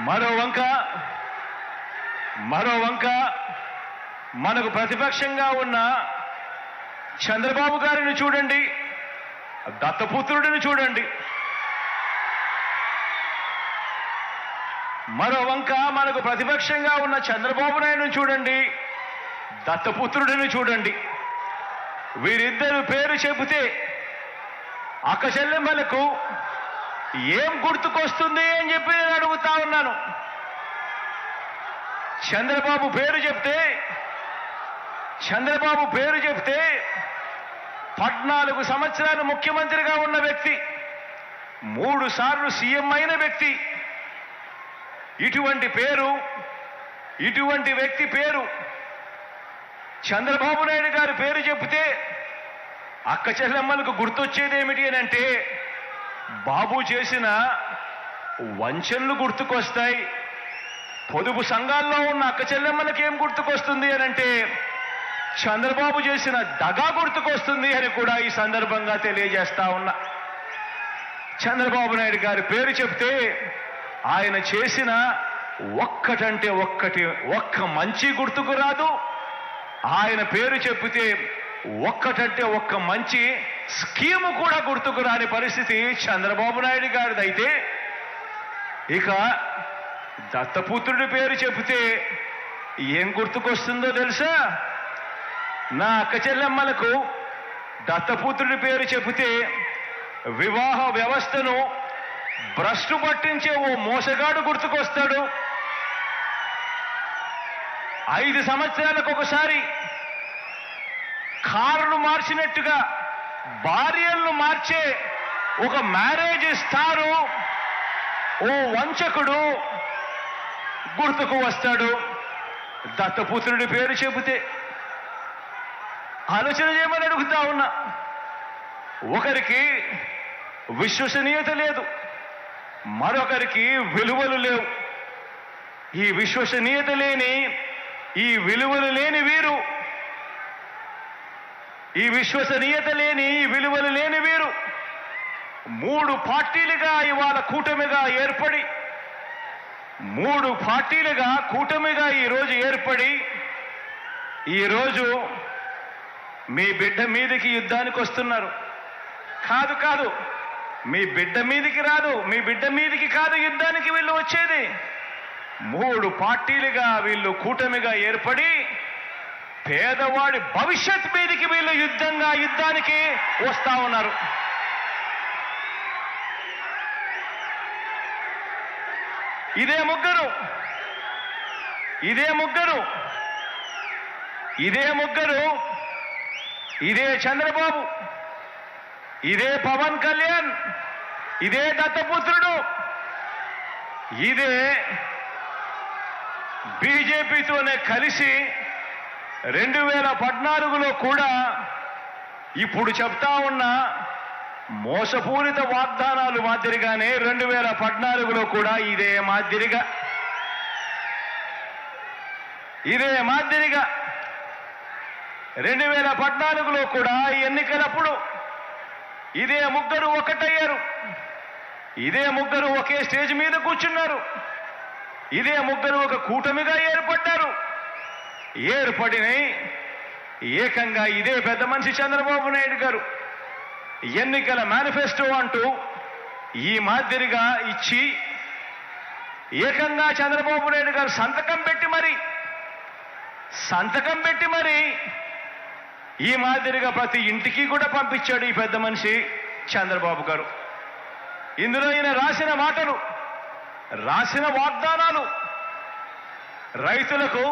మరో వంక మనకు ప్రతిపక్షంగా ఉన్న చంద్రబాబు గారిని చూడండి, దత్తపుత్రుడిని చూడండి. మరో వంక మనకు ప్రతిపక్షంగా ఉన్న చంద్రబాబు నాయుడుని చూడండి, దత్తపుత్రుడిని చూడండి. వీరిద్దరు పేరు చెబితే అక్క చెల్లెమ్మలకు ఏం గుర్తుకొస్తుంది అని చెప్పి నేను అడుగుతా ఉన్నాను. చంద్రబాబు పేరు చెప్తే 14 సంవత్సరాలు ముఖ్యమంత్రిగా ఉన్న వ్యక్తి, 3 సార్లు సీఎం అయిన వ్యక్తి, ఇటువంటి వ్యక్తి పేరు చంద్రబాబు నాయుడు గారి పేరు చెబితే అక్క చెల్లెమ్మలకు గుర్తొచ్చేది ఏమిటి అని అంటే బాబు చేసిన వంచనలు గుర్తుకొస్తాయి. పొదుపు సంఘాల్లో ఉన్న అక్క చెల్లెమ్మలకి ఏం గుర్తుకొస్తుంది అని అంటే చంద్రబాబు చేసిన దగా గుర్తుకొస్తుంది అని కూడా ఈ సందర్భంగా తెలియజేస్తా ఉన్నా. చంద్రబాబు నాయుడు గారి పేరు చెప్తే ఆయన చేసిన ఒక్క మంచి గుర్తుకు రాదు. ఆయన పేరు చెబితే ఒక్క మంచి స్కీము కూడా గుర్తుకు రాని పరిస్థితి చంద్రబాబు నాయుడు గారిదైతే, ఇక దత్తపుత్రుడి పేరు చెబితే ఏం గుర్తుకొస్తుందో తెలుసా? నా అక్క చెల్లెమ్మలకు దత్తపుత్రుడి పేరు చెబితే వివాహ వ్యవస్థను భ్రష్టు పట్టించే ఓ మోసగాడు గుర్తుకొస్తాడు. 5 సంవత్సరాలకు ఒకసారి కారును మార్చినట్టుగా భార్యలను మార్చే ఒక మ్యారేజ్ స్టారు ఓ వంచకుడు గుర్తుకు వస్తాడు దత్తపుత్రుడి పేరు చెబితే. ఆలోచన చేయమని అడుగుతా ఉన్నా. ఒకరికి విశ్వసనీయత లేదు, మరొకరికి విలువలు లేవు. ఈ విశ్వసనీయత లేని, ఈ విలువలు లేని వీరు, ఈ విశ్వసనీయత లేని, ఈ విలువలు లేని వీరు 3 పార్టీలుగా ఇవాళ కూటమిగా ఏర్పడి, 3 పార్టీలుగా కూటమిగా ఈరోజు ఏర్పడి, ఈరోజు మీ బిడ్డ మీదకి యుద్ధానికి వస్తున్నారు. కాదు, మీ బిడ్డ మీదకి రాదు, మీ బిడ్డ మీదకి కాదు యుద్ధానికి వీళ్ళు వచ్చేది. 3 పార్టీలుగా వీళ్ళు కూటమిగా ఏర్పడి పేదవాడి భవిష్యత్ మీదకి వీళ్ళు యుద్ధానికి వస్తా ఉన్నారు. ఇదే ముగ్గురు, ఇదే చంద్రబాబు, ఇదే పవన్ కళ్యాణ్, ఇదే దత్తపుత్రుడు, ఇదే బీజేపీతోనే కలిసి 2014లో కూడా ఇప్పుడు చెప్తా ఉన్న మోసపూరిత వాగ్దానాలు మాదిరిగానే 2014లో కూడా ఇదే మాదిరిగా 2014లో కూడా ఎన్నికలప్పుడు ఇదే ముగ్గురు ఒకటయ్యారు, ఇదే ముగ్గురు ఒకే స్టేజ్ మీద కూర్చున్నారు, ఇదే ముగ్గురు ఒక కూటమిగా ఏర్పడ్డారు. ఏర్పడిన ఏకంగా ఇదే పెద్ద మనిషి చంద్రబాబు నాయుడు గారు ఎన్నికల మేనిఫెస్టో అంటూ ఈ మాదిరిగా ఇచ్చి ఏకంగా చంద్రబాబు నాయుడు గారు సంతకం పెట్టి మరి ఈ మాదిరిగా ప్రతి ఇంటికి కూడా పంపించాడు ఈ పెద్ద మనిషి చంద్రబాబు గారు. ఇందులో ఈయన రాసిన మాటలు, రాసిన వాగ్దానాలు, రైతులకు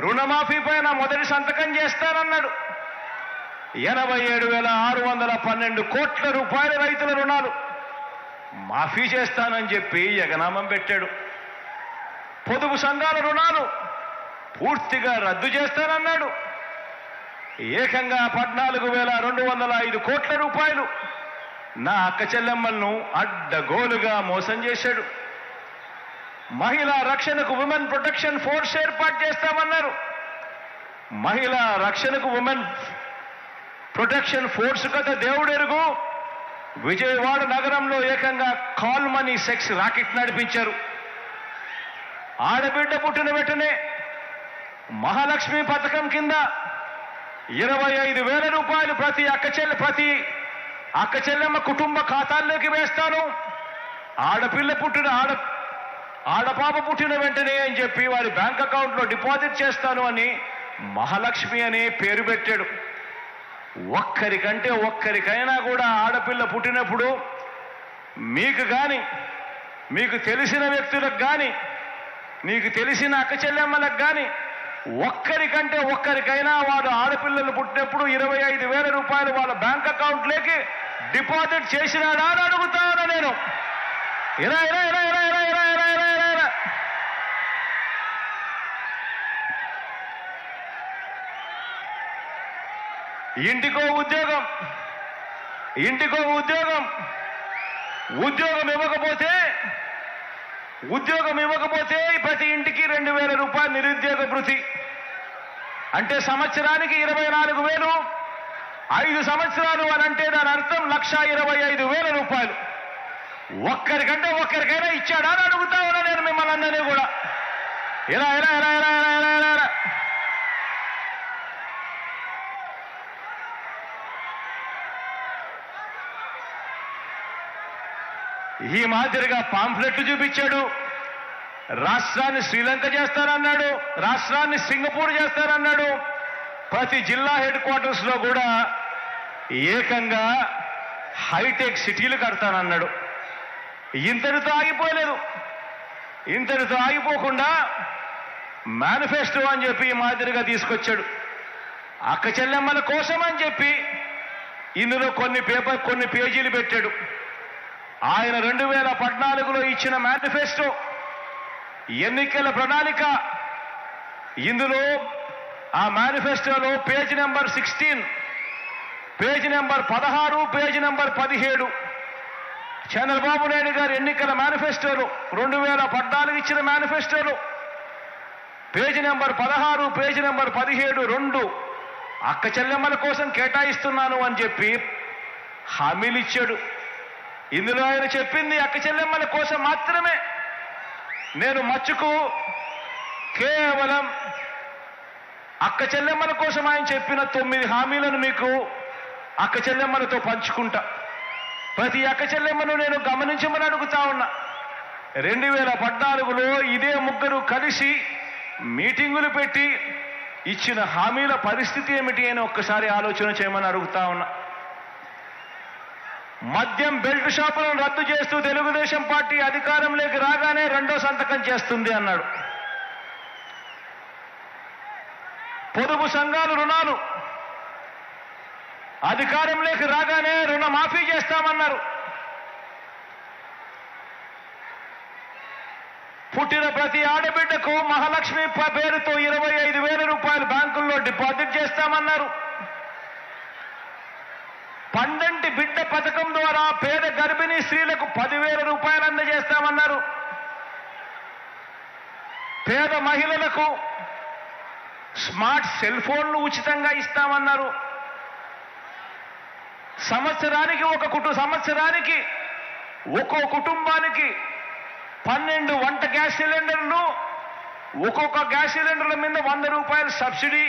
రుణమాఫీ పైన మొదటి సంతకం చేస్తానన్నాడు. 87,612 కోట్ల రూపాయల రైతుల రుణాలు మాఫీ చేస్తానని చెప్పి ఎగనామం పెట్టాడు. పొదుపు సంఘాల రుణాలు పూర్తిగా రద్దు చేస్తానన్నాడు. ఏకంగా 14,205 కోట్ల రూపాయలు నా అక్క చెల్లెమ్మలను అడ్డగోలుగా మోసం చేశాడు. మహిళా రక్షణకు ఉమెన్ ప్రొటెక్షన్ ఫోర్స్ ఏర్పాటు చేస్తామన్నారు. మహిళా రక్షణకు ఉమెన్ ప్రొటెక్షన్ ఫోర్స్ కథ దేవుడెరుగు. విజయవాడ నగరంలో ఏకంగా కాల్ మనీ సెక్స్ రాకెట్ నడిపించారు. ఆడబిడ్డ పుట్టిన వెంటనే మహాలక్ష్మి పథకం కింద 25,000 రూపాయలు ప్రతి అక్క చెల్లెమ్మ కుటుంబ ఖాతాల్లోకి వేస్తాను. ఆడపాప పుట్టిన వెంటనే అని చెప్పి వారి బ్యాంక్ అకౌంట్లో డిపాజిట్ చేస్తాను అని మహాలక్ష్మి అనే పేరు పెట్టాడు. ఒక్కరికైనా కూడా ఆడపిల్ల పుట్టినప్పుడు మీకు కానీ, మీకు తెలిసిన వ్యక్తులకు కానీ, నీకు తెలిసిన అక్క చెల్లెమ్మలకు కానీ ఒక్కరికైనా వాడు ఆడపిల్లలు పుట్టినప్పుడు 25,000 రూపాయలు వాళ్ళ బ్యాంక్ అకౌంట్లోకి డిపాజిట్ చేసినాడా అని అడుగుతాను నేను. ఇలా ఇంటికో ఉద్యోగం ఇవ్వకపోతే ప్రతి ఇంటికి 2,000 రూపాయలు నిరుద్యోగ భృతి అంటే సంవత్సరానికి 24,000. 5 సంవత్సరాలు అని అంటే దాని అర్థం 1,25,000 రూపాయలు. ఒక్కరికైనా ఇచ్చాడా అని అడుగుతా ఉన్నా నేను మిమ్మల్ని అందరినీ కూడా. ఇలా ఈ మాదిరిగా పాంఫ్లెట్లు చూపించాడు. రాష్ట్రాన్ని శ్రీలంక చేస్తారన్నాడు, రాష్ట్రాన్ని సింగపూర్ చేస్తారన్నాడు. ప్రతి జిల్లా హెడ్ క్వార్టర్స్ లో కూడా ఏకంగా హైటెక్ సిటీలు కడతానన్నాడు. ఇంతటితో ఆగిపోకుండా మేనిఫెస్టో అని చెప్పి ఈ మాదిరిగా తీసుకొచ్చాడు. అక్క చెల్లెమ్మల కోసం అని చెప్పి ఇందులో కొన్ని పేజీలు పెట్టాడు. ఆయన 2014లో ఇచ్చిన మేనిఫెస్టో ఎన్నికల ప్రణాళిక. ఇందులో ఆ మేనిఫెస్టోలో page number 16, page number 16, page number 17 Chandrababu Naidu గారు ఎన్నికల మేనిఫెస్టోలో 2014 ఇచ్చిన మేనిఫెస్టోలో పేజీ నెంబర్ 16, పేజీ నెంబర్ 17 2 అక్క చెల్లెమ్మల కోసం కేటాయిస్తున్నాను అని చెప్పి హామీలు ఇచ్చాడు. ఇందులో ఆయన చెప్పింది అక్క చెల్లెమ్మల కోసం మాత్రమే. నేను మచ్చుకు కేవలం అక్క చెల్లెమ్మల కోసం ఆయన చెప్పిన 9 హామీలను మీకు అక్క చెల్లెమ్మలతో పంచుకుంటా. ప్రతి అక్క చెల్లెమ్మను నేను గమనించమని అడుగుతా ఉన్నా. 2014లో ఇదే ముగ్గురు కలిసి మీటింగులు పెట్టి ఇచ్చిన హామీల పరిస్థితి ఏమిటి అని ఒక్కసారి ఆలోచన చేయమని అడుగుతా ఉన్నా. మద్యం బెల్ట్ షాపులను రద్దు చేస్తూ తెలుగుదేశం పార్టీ అధికారంలోకి రాగానే 2వ సంతకం చేస్తుంది అన్నాడు. పొదుపు సంఘాల రుణాలు అధికారంలోకి రాగానే రుణమాఫీ చేస్తామన్నారు. పుట్టిన ప్రతి ఆడబిడ్డకు మహాలక్ష్మి పేరుతో 25,000 రూపాయలు బ్యాంకుల్లో డిపాజిట్ చేస్తామన్నారు. పండంటి బిడ్డ పథకం ద్వారా పేద గర్భిణీ స్త్రీలకు 10,000 రూపాయలు అందజేస్తామన్నారు. పేద మహిళలకు స్మార్ట్ సెల్ ఫోన్లు ఉచితంగా ఇస్తామన్నారు. సంవత్సరానికి ఒక్కో కుటుంబానికి 12 వంట గ్యాస్ సిలిండర్లు, ఒక్కొక్క గ్యాస్ సిలిండర్ల మీద 100 రూపాయలు సబ్సిడీ